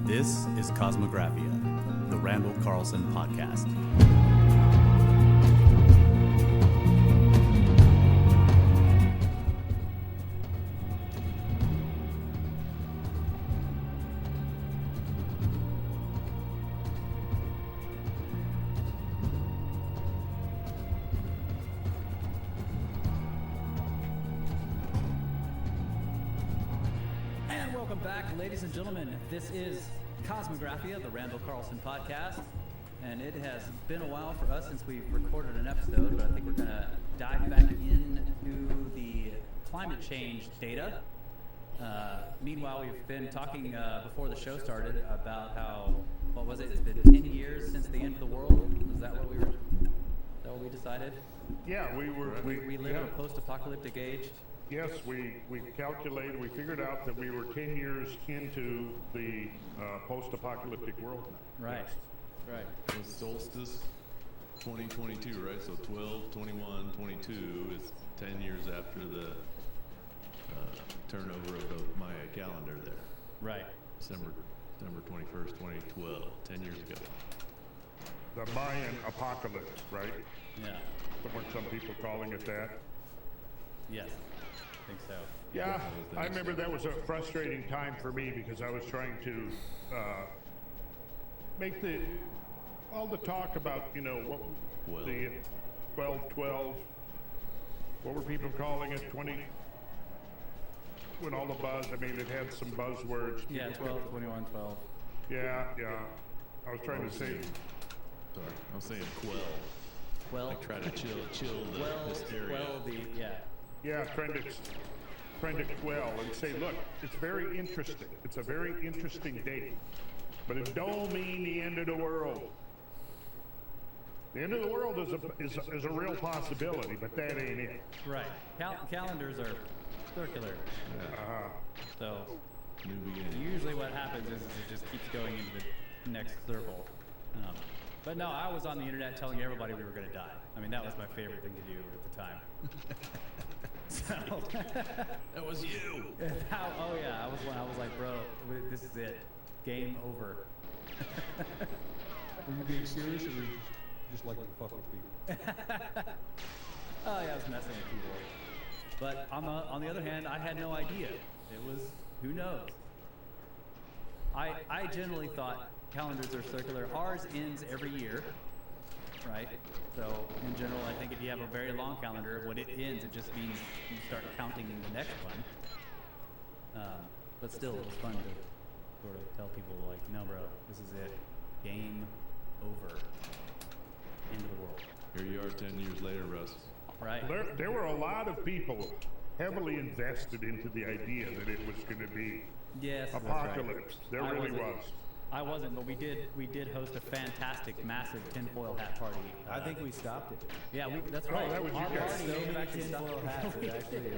This is Cosmographia, the Randall Carlson podcast. And welcome back, ladies and gentlemen. This is Cosmographia, the Randall Carlson podcast, and it has been a while for us since we've recorded an episode, but I think we're going to dive back into the climate change data. Meanwhile, we've been talking before the show started about how, what was it? It's been 10 years since the end of the world. Is that what we decided? Yeah, we live in a post-apocalyptic age. Yes, we calculated, we figured out that we were 10 years into the post-apocalyptic world. Right, Yes. right. So solstice 2022, right? So 12, 21, 22 is 10 years after the turnover of the Maya calendar there. Right. December 21st, 2012, 10 years ago. The Mayan apocalypse, right? Yeah. Weren't some people calling it that? Yes. I think so. Yeah, I remember that was a frustrating time for me because I was trying to make all the talk about, the 12, what were people calling it, 20, when all the buzz, I mean, it had some buzzwords. Yeah, 12, 21, 12. Yeah, I was trying to say. Sorry, I'm saying quell. Well, Like try to chill the hysteria. Yeah, trying to quell and say, look, it's very interesting. It's a very interesting date, but it don't mean the end of the world. The end of the world is a real possibility, but that ain't it. right. Calendars are circular. So New beginning. usually what happens is it just keeps going into the next circle. But no, I was on the internet telling everybody we were going to die. I mean, that was my favorite thing to do at the time. So That was you. oh yeah, I was like, bro, this is it, game over. Were you being serious, or were you just like to fuck with people? Oh yeah, I was messing with people. But on the other hand, I had no idea. It was, who knows? I generally thought calendars are circular. Ours ends every year, right? So in general, I think if you have a very long calendar, when it ends, it just means you start counting in the next one. But still, it was fun to sort of tell people like, no, bro, this is it. Game over. End of the world. Here you are 10 years later, Russ. Right? There were a lot of people heavily invested into the idea that it was going to be Yes. that's apocalypse. right. There I really wasn't- was. I wasn't, but we did host a fantastic, massive tinfoil hat party. I think we stopped it. Yeah, that's right. that was you Our guys. party So many actually tinfoil hats that actually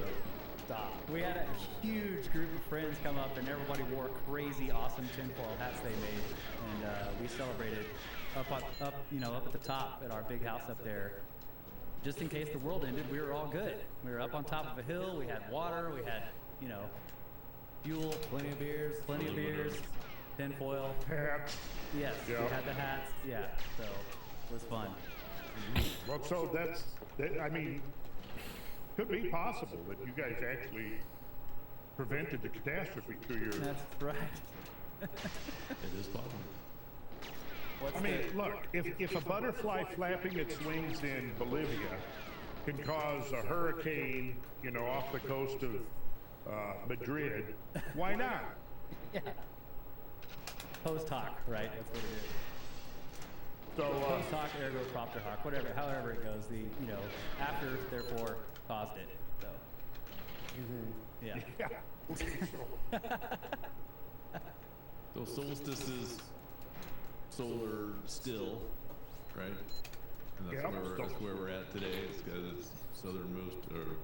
stopped. We had a huge group of friends come up, and everybody wore crazy, awesome tinfoil hats they made, and we celebrated up at the top at our big house up there. Just in case the world ended, we were all good. We were up on top of a hill. We had water. We had, fuel, Plenty of beers. tinfoil. Hats. Yes, Yeah. we had the hats. Yeah, so it was fun. Well, so I mean, could be possible that you guys actually prevented the catastrophe 2 years. That's right. It is possible. I mean, look, if a butterfly flapping its wings in Bolivia can cause a hurricane, off the coast of Madrid, why not? Yeah. Post hoc, right? That's what it is. So, Post hoc, ergo propter hoc, however it goes. After, therefore, caused it. So. Yeah. yeah. Okay, So solstice is solar still, right? And that's, Yeah, that's where we're at today. It's got its southernmost or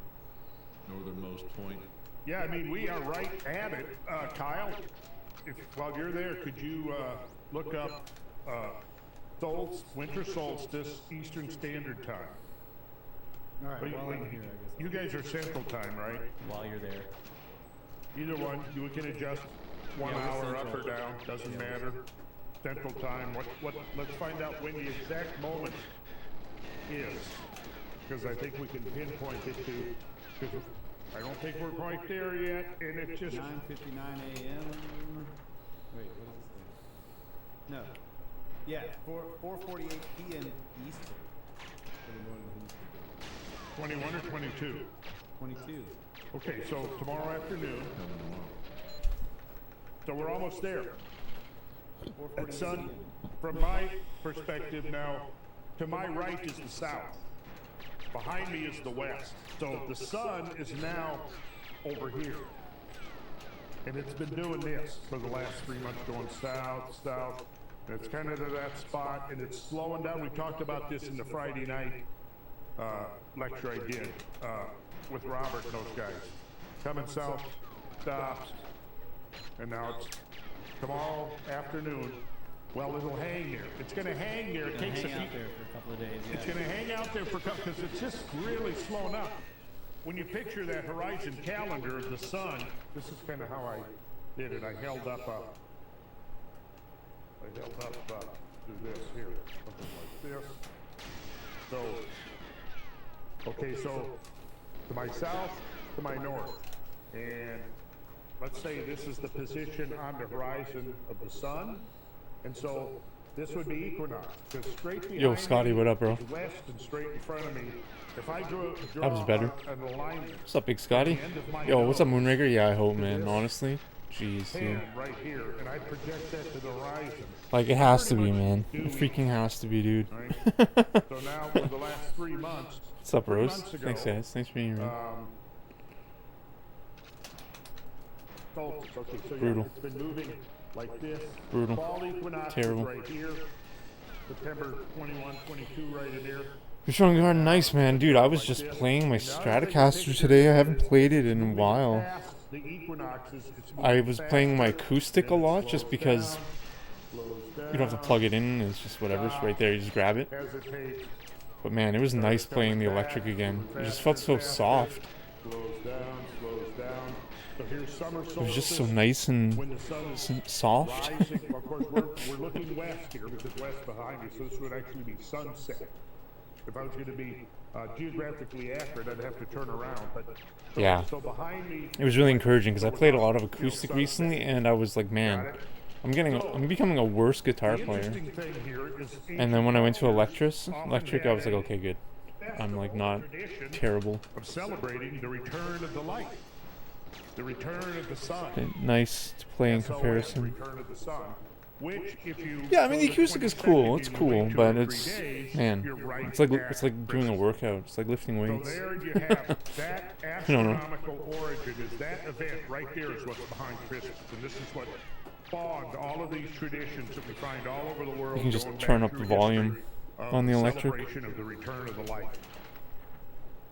northernmost point. Yeah, I mean, we are right at it. Kyle, while you're there, could you look up winter solstice, Eastern Standard Time? All right, Wait, well, wait, I'm here, I guess. you guys are Central Time, right? While you're there. Either one, you can adjust. 1 Yeah, we're hour up or central. down, doesn't matter. Central time, let's find out when the exact moment is. Because I think we can pinpoint it to, because I don't think we're quite there yet, and it's just, 9:59 a.m. Wait, what is this thing? No. Yeah, 4:48 p.m. Eastern. For the Northern Hemisphere. 21 or 22. 22. Okay, so tomorrow afternoon. So we're almost there. And son, from my perspective now, to my right is the south. Behind me is the west. So the sun is now over here. And it's been doing this for the last 3 months, going south, south. And it's kind of to that spot, and it's slowing down. We talked about this in the Friday night lecture I did with Robert and those guys. Coming south, stops, and now it's tomorrow afternoon. Well, it'll hang there. It's going to hang there. It takes Hang out there for a couple of days. It's Yeah. going to hang out there for a couple, because it's just really slowing up. When you picture that horizon calendar of the sun, this is kind of how I did it. I held up do this here, something like this. So, okay, so to my south, to my north, and let's say this is the position on the horizon of the sun, and so this would be equinox, because straight behind Yo, Scotty, me what up, bro? is west, and straight in front of me, if I draw That was better. an alignment, What's up, Big Scotty? the end of my Yo, what's up, nose Moonraker? Yeah, I hope, to man. this Honestly, jeez, dude. hand right here, and I project that to the horizon. Like, it has to Pretty be, much man. do It freaking has to be, dude. Right? So now for the last 3 months, What's up, 3 Rose? months ago, Thanks, guys. Thanks for being here, man. solstice. Okay, so yeah, Brutal. it's been moving like this. Brutal. Fall equinox Terrible. is right here. September 21, 22 right in there. You're showing Garden nice, man. Dude, I was just playing my Stratocaster today. I haven't played it in a while. Past the equinoxes, it's I moving was playing my faster, acoustic a then it lot just slows because down, slows you don't have to plug it in. It's just whatever. It's right there. You just grab it. hesitates, But man, it was nice playing the electric again. It just felt so soft. slows down, slows down. So here's summer It was just so solstice, nice and when the sun is soft. rising. Of course, we're looking west here because west behind me, so this would actually be sunset. If I was going to be geographically accurate, I'd have to turn around. But so, Yeah. So behind me, It was really encouraging because I played a lot of acoustic recently, and I was like, man, I'm becoming a worse guitar the player. interesting thing here is And then when I went to electric, I was like, a okay, good. I'm like not tradition terrible. of celebrating the return of the light, the return of the sun. Nice to play in SOS, comparison. return of the sun. Which, if you Yeah, I mean the go acoustic is 22nd, cool. It's you cool, wait 2 but or 3 it's days, man, you're right it's like at doing a workout. It's like lifting So weights. there you have that don't know. astronomical origin. Is that event right there is what's behind Christmas, and this is what spawned all of these traditions that we find all over the world. You can just going turn back up the through volume history of on the electric. celebration of the return of the light.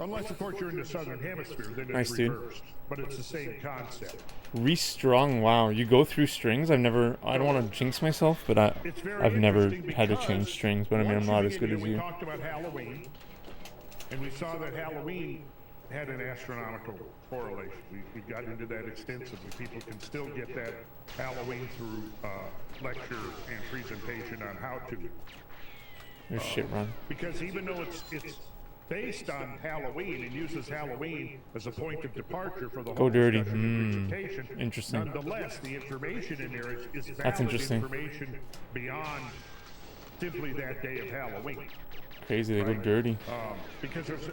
Unless, of course, you're in the southern hemisphere, then Nice, it's dude. reversed. But it's the same concept. Restrung. Wow, you go through strings. I don't want to jinx myself, but It's very I've never interesting had to because change strings. But I mean, I'm once not you as good begin as here, you. We talked about Halloween, and we saw that Halloween had an astronomical correlation. We got into that extensively. People can still get that Halloween through lecture and presentation on how to. Your shit run. Because even though it's based on Halloween and uses Halloween as a point of departure for the Go whole dirty. discussion and presentation, Interesting. nonetheless, the information in there is valid That's interesting. information beyond simply that day of Halloween. Crazy. They go dirty. Because there's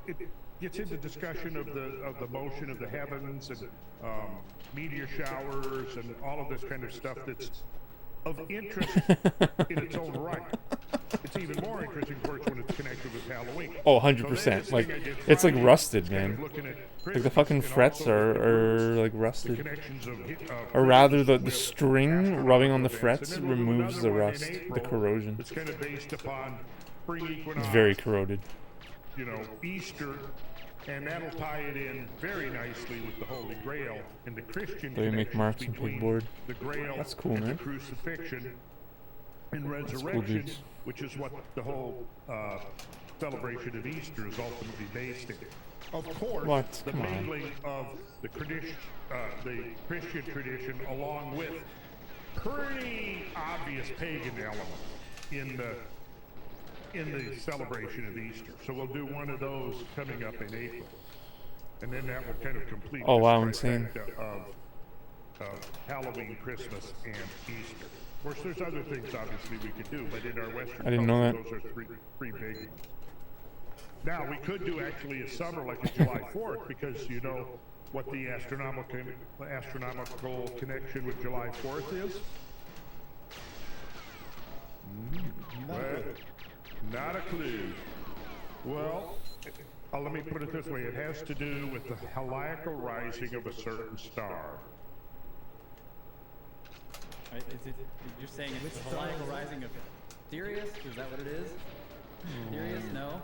it gets into discussion of the motion of the heavens and meteor showers and all of this kind of stuff that's of interest in its own right. It's even more interesting, of course, when it's connected with Halloween. Oh, So 100%. then Like, this thing I did it's like Friday rusted, is kind of man. looking at Like the Christmas fucking and frets also are like the rusted. connections of Or rather, the with string rubbing on the astronomical events. frets And then we'll do removes the another one in rust, the April corrosion. It's kind of based upon pre-equinox, It's very corroded. Easter, and that'll tie it in very nicely with the Holy Grail and the Christian They make connections marks on between pigboard. the Grail That's cool, and man. the crucifixion and cool, resurrection, dudes. which is what the whole celebration of Easter is ultimately based in. of course, What? the Come on. mingling of the Christian tradition along with pretty obvious pagan elements in the celebration of Easter. So we'll do one of those coming up in April, and then that will kind of complete Oh, this wow, insane. trifecta of Halloween, Christmas, and Easter. Of course, there's other things obviously we could do, but in our Western I didn't know culture, that. those are three big ones. Now, we could do actually a summer like a July 4th, because you know what the astronomical connection with July 4th is? Well, not a clue. Well, let me put it this way. It has to do with the heliacal rising of a certain star. Right, you're saying it's the heliacal rising of Sirius? Is that what it is? Sirius? No?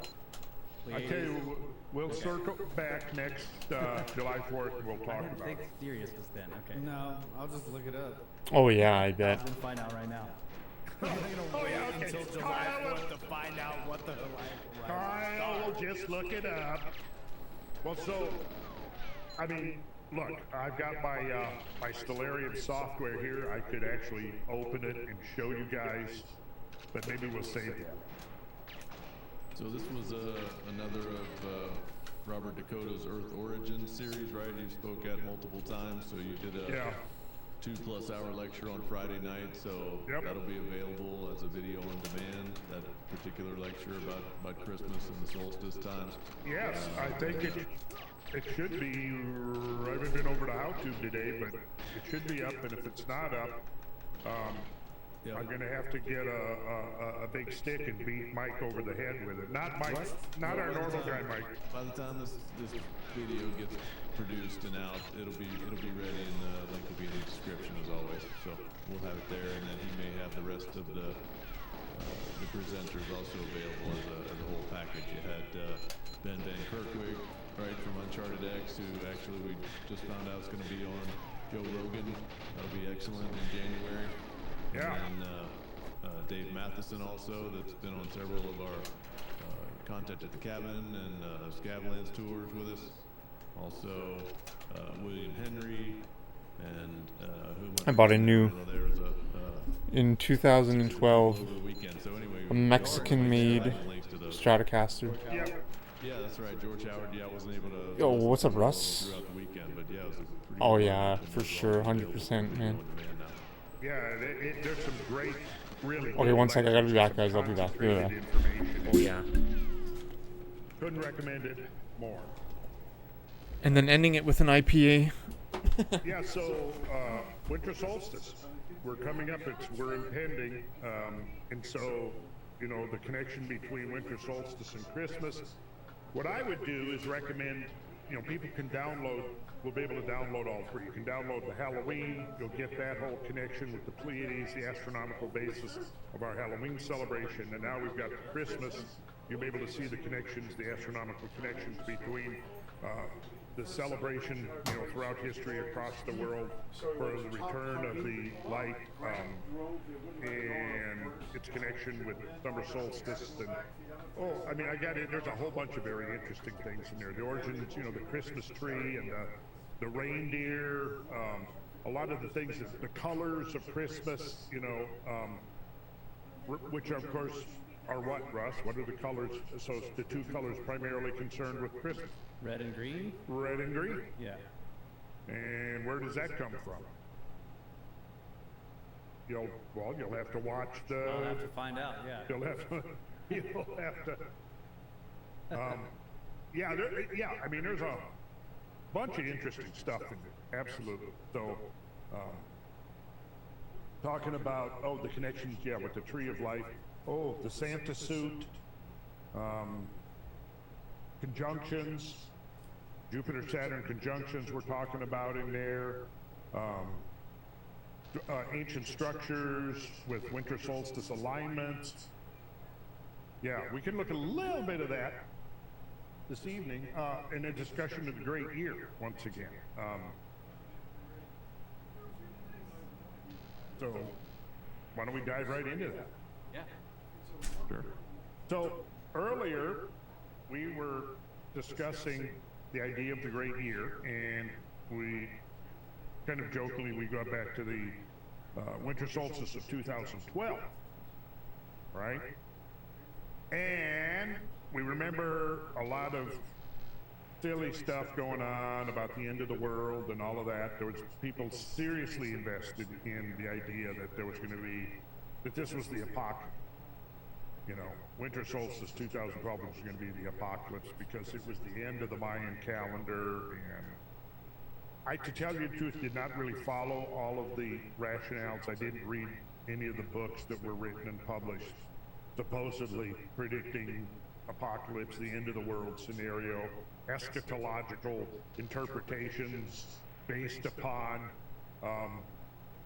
I tell you, we'll circle back next July 4th and we'll I talk didn't about think it. Sirius was then. Okay. No, I'll just look it up. Oh yeah, I I'm bet. gonna find out right now. Oh, yeah, okay. Until July 4th to find out what the heliacal rising Kyle will just look it up. Well, so, I mean, look, I've got my Stellarium software here. I could actually open it and show you guys, but maybe we'll save that. So this was another of Robert Dakota's Earth Origin series, right? You spoke at multiple times, so you did a Yeah. 2+ hour lecture on Friday night, so Yep. that'll be available as a video on demand, that particular lecture about Christmas and the solstice times. Yes, I think it should be. I haven't been over to HowTube today, but it should be up. And if it's not up, Yeah. I'm gonna have to get a big stick and beat Mike over the head with it. Not Mike, not our normal guy, Mike. By the time this video gets produced and out, it'll be ready, and the link will be in the description as always. So we'll have it there, and then he may have the rest of the presenters also available as a whole package. You had Ben Van Kerkwig, right, from Uncharted X, who actually we just found out is going to be on Joe Rogan. That'll be excellent in January. Yeah. And Dave Matheson also, that's been on several of our Content at the Cabin and Scavlands tours with us. Also, William Henry and who I bought a new there was in 2012 over the weekend. So anyway, a Mexican-made links to those. Stratocaster. Yeah. Yeah, that's right. George Howard. Yeah, I wasn't able to. Yo, what's up, listen Russ? throughout the weekend, but yeah, it was a pretty Oh good yeah, lunch, and for it's sure, all 100%, man. on demand now. Yeah, there's some great, really. Okay, good one sec, I gotta be back, lectures, guys. I'll be back. concentrated Yeah. information. Oh yeah. Couldn't recommend it more. And then ending it with an IPA. Yeah, so winter solstice, we're coming up. We're impending, and so you know the connection between winter solstice and Christmas. What I would do is recommend, you know, people can download. We'll be able to download all three. You can download the Halloween. You'll get that whole connection with the Pleiades, the astronomical basis of our Halloween celebration, and now we've got Christmas. You'll be able to see the connections, the astronomical connections between the celebration, you know, throughout history across the world for the return of the light and its connection with summer solstice. And I mean, I got it. There's a whole bunch of very interesting things in there. The origins, you know, the Christmas tree and the reindeer. A lot of the things, the colors of Christmas, you know, which of course are what, Russ? What are the colors? So the two colors primarily concerned with Christmas. Red and green? Red and green. Yeah. And where does that come from? You'll have to watch the. I'll have to find out, yeah. You'll have to. Yeah, I mean, there's a bunch of interesting stuff in it. Absolutely. So, talking about the connections, yeah, with the Tree of Life. Oh, the Santa suit. Conjunctions. Jupiter-Saturn conjunctions we're talking about in there. Ancient structures with winter solstice alignments. Yeah, we can look at a little bit of that this evening in a discussion of the great year once again. So why don't we dive right into that? Yeah. Sure. So earlier we were discussing the idea of the great year, and we kind of jokingly we got back to the winter solstice of 2012, right? And we remember a lot of silly stuff going on about the end of the world and all of that. There was people seriously invested in the idea that there was going to be, that this was the apocalypse. You know, winter solstice 2012 was going to be the apocalypse because it was the end of the Mayan calendar. And I, to tell you the truth, did not really follow all of the rationales. I didn't read any of the books that were written and published supposedly predicting apocalypse, the end of the world scenario, eschatological interpretations based upon,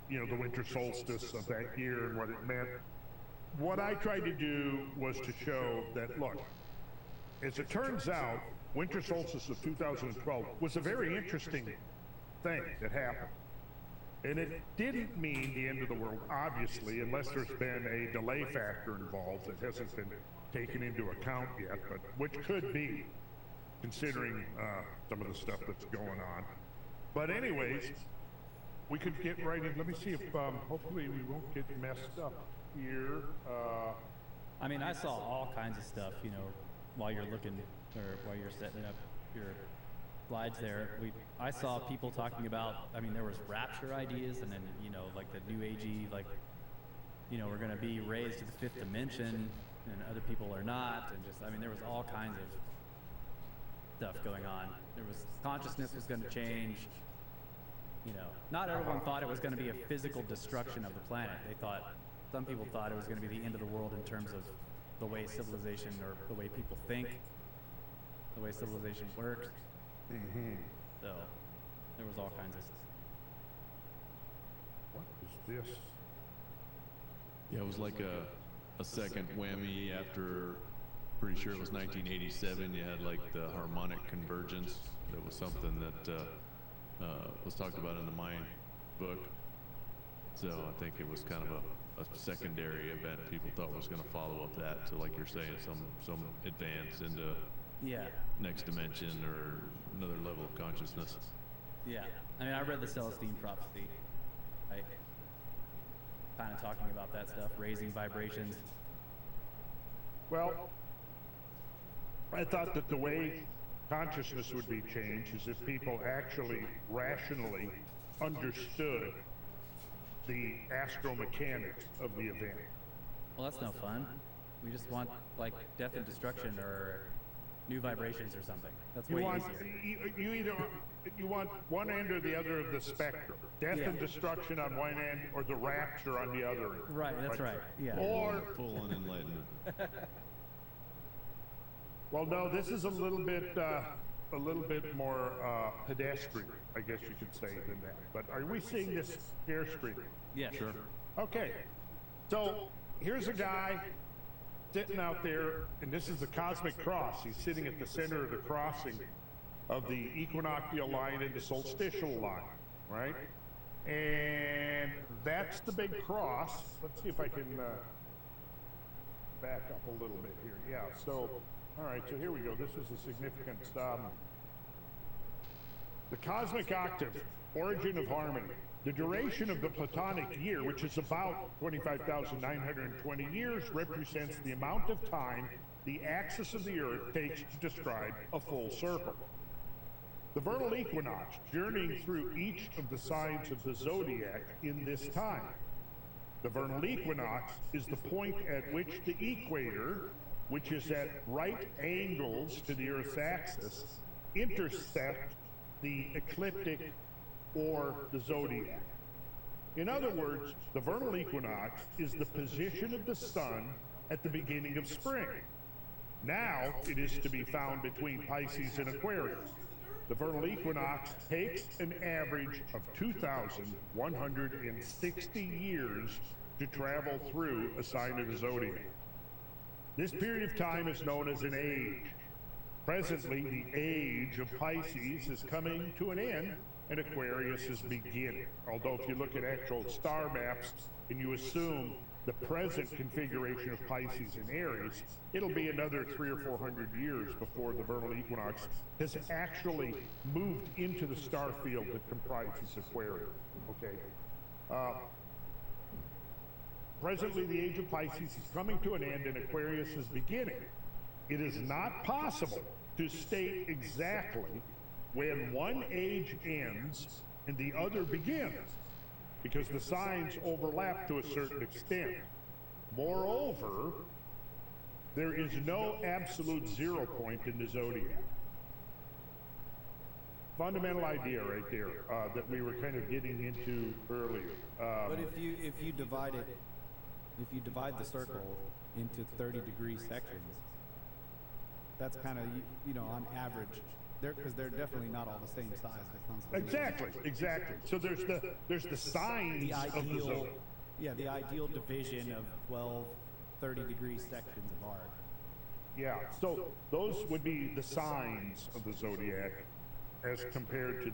you know, the winter solstice of that year and what it meant. What I tried to do was to show that, look, as it turns out, winter solstice of 2012 was a very interesting thing that happened. And it didn't mean the end of the world, obviously, unless there's been a delay factor involved that hasn't been taken into account yet, but which could be, considering some of the stuff that's going on. But anyways, we could get right in. Let me see if, hopefully we won't get messed up here. I mean, I saw all kinds of stuff, you know, while you're looking, or while you're setting up your slides there. I saw people talking about, I mean, there was rapture ideas, and then, you know, like the new agey, like, you know, we're going to be raised to the fifth dimension, and other people are not, and just, I mean, there was all kinds of stuff going on. There was, consciousness was going to change. You know, not everyone thought it was going to be a physical destruction of the planet. They thought, some people thought it was going to be the end of the world in terms of the way civilization, or the way people think, the way civilization works. So there was all kinds of stuff. What is this? Yeah, it was like a second whammy after, pretty sure it was 1987. You had like the harmonic convergence. That was something that was talked about in the Mayan book. So I think it was kind of a secondary event people thought was going to follow up that to, like you're saying, some advance into next dimension or another level of consciousness. Yeah, I mean, I read the Celestine prophecy, right? Kind of talking about that stuff, raising vibrations. Well, I thought that the way consciousness would be changed is if people actually rationally understood the astromechanics of the event. Well, that's no fun. We just want, like, death and destruction or new vibrations or something. That's way easier. You either you want one end or the other of the spectrum. Death and destruction on one end, or the rapture on the other end. Right, that's right. Yeah. Or Full-on enlightenment. well, no, this is a little bit more pedestrian, I guess you could say, than that. But are we seeing this share screen? Yeah, sure. Okay, so here's a guy sitting out there, and this is the cosmic cross. He's sitting at the center of the crossing of the equinoctial line and the solstitial line, right? And that's the big cross. Let's see if I can back up a little bit here. Yeah, so, all right, so here we go. This is a significant the cosmic octave, origin of harmony. The duration of the Platonic year, which is about 25,920 years, represents the amount of time the axis of the Earth takes to describe a full circle. The vernal equinox, journeying through each of the signs of the zodiac in this time. The vernal equinox is the point at which the equator, which is at right angles to the Earth's axis, intersect the ecliptic or the zodiac. In other words, the vernal equinox is the position of the sun at the beginning of spring. Now it is to be found between Pisces and Aquarius. The vernal equinox takes an average of 2,160 years to travel through a sign of the zodiac. This period of time is known as an age. Presently, the age of Pisces is coming to an end, and Aquarius is beginning. Although if you look at actual star maps and you assume the present configuration of Pisces and Aries, it'll be another 300 or 400 years before the vernal equinox has actually moved into the star field that comprises Aquarius. Okay. Presently, the age of Pisces is coming to an end and Aquarius is beginning. It is not possible to state exactly when one age ends and the other begins, because the signs overlap to a certain extent. Moreover, there is no absolute 0 point in the zodiac. Fundamental idea right there that we were kind of getting into earlier. But if you divide the circle into 30-degree sections, that's kind of, you know, on average, because they're definitely not all the same size. Exactly. So there's the signs the of the ideal, zodiac. yeah, the ideal division of 12 30-degree sections of arc. Yeah, so those would be the signs of the zodiac as compared to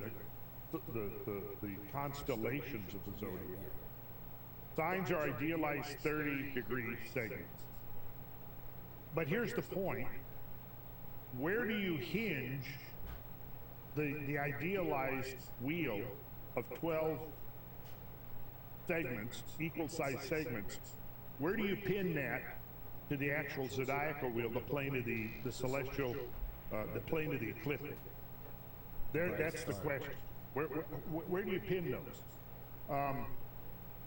the constellations of the zodiac. Signs are idealized 30-degree segments. But here's the point. Where do you hinge the idealized wheel of 12 segments, equal size segments? Where do you pin that to the actual zodiacal wheel, the plane of the celestial, the plane of the ecliptic? That's the question. Where do you pin those?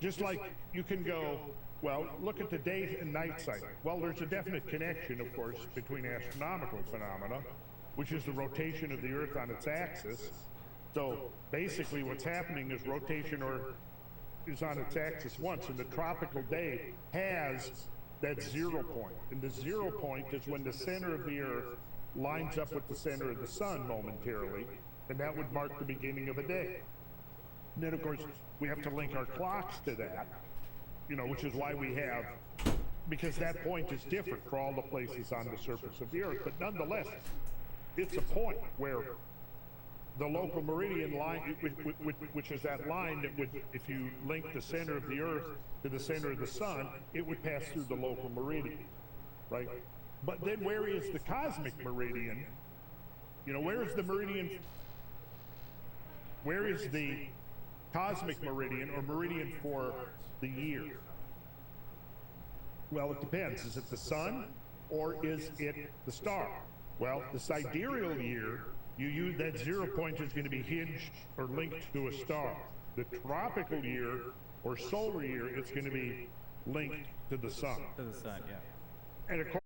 Just like you can go, well, look at the day and night cycle. Well, there's a definite connection, of course, between astronomical phenomena, which is the rotation of the Earth on its axis. So basically what's happening is rotation is on its axis once, and the tropical day has that 0 point. And the 0 point is when the center of the Earth lines up with the center of the sun momentarily, and that would mark the beginning of a day. And then, of course, we have to link our clocks to that, you know, which is why we have, because that point is different for all the places on the surface of the Earth. But nonetheless, it's a point where the local meridian line, which is that line that would, if you link the center of the Earth to the center of the sun, it would pass through the local meridian, right? But then where is the cosmic meridian? You know, where is the meridian? Where is the cosmic meridian or meridian for the year? Well, it depends. Is it the sun or is it the star? Well, the sidereal year, you use that 0 point is going to be hinged or linked to a star. The tropical year or solar year, it's going to be linked to the sun. To the sun, yeah. And of course,